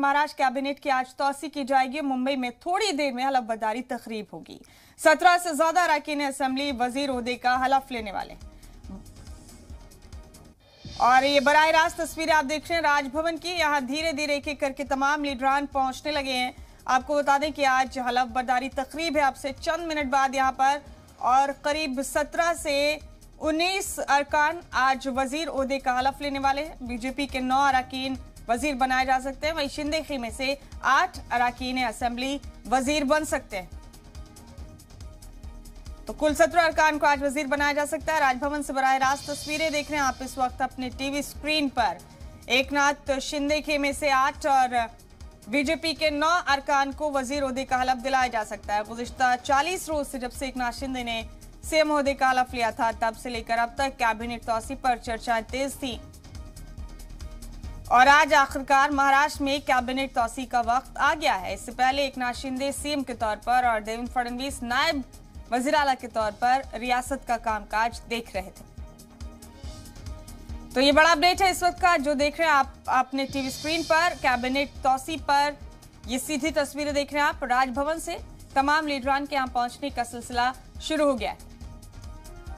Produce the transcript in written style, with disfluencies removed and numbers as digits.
Maharashtra cabinet की आज तौसी की जाएगी। मुंबई में थोड़ी देर में हलफबर्दारी तकरीब होगी। 17 से ज्यादा अरकान असेंबली वजीर ओहदे का हलफ लेने वाले। और ये बराह रास्त तस्वीरें आप देख रहे हैं राजभवन की। यहाँ धीरे धीरे एक एक करके तमाम लीडरान पहुंचने लगे हैं। आपको बता दें कि आज हलफबर्दारी तकरीब है आपसे चंद मिनट बाद यहाँ पर, और करीब 17 से 19 अरकान आज वजीर ओहदे का हलफ लेने वाले हैं। बीजेपी के 9 अरकान वजीर बनाए जा सकते हैं, वहीं शिंदे में से 8 अरकान असेंबली वजीर बन सकते हैं। तो कुल 17 अरकान को आज वजीर बनाया जा सकता है। राजभवन से बराह रास्त तस्वीरें देख रहे हैं आप इस वक्त अपने टीवी स्क्रीन पर। एकनाथ शिंदे में से 8 और बीजेपी के 9 अरकान को वजीर ओहदे का हलफ दिलाया जा सकता है। गुज़िश्ता 40 रोज से जब से एकनाथ शिंदे ने सीएम ओहदे का हलफ लिया था, तब से लेकर अब तक कैबिनेट तौसी पर चर्चाएं तेज थी, और आज आखिरकार महाराष्ट्र में कैबिनेट तौसी का वक्त आ गया है। इससे पहले एकनाथ शिंदे सीएम के तौर पर और देवेंद्र फडणवीस नायब वजीर आला के तौर पर रियासत का कामकाज देख रहे थे। तो ये बड़ा अपडेट है इस वक्त का जो देख रहे हैं आप अपने टीवी स्क्रीन पर। कैबिनेट तौसी पर ये सीधी तस्वीरें देख रहे हैं आप। राजभवन से तमाम लीडरान के यहाँ पहुंचने का सिलसिला शुरू हो गया है।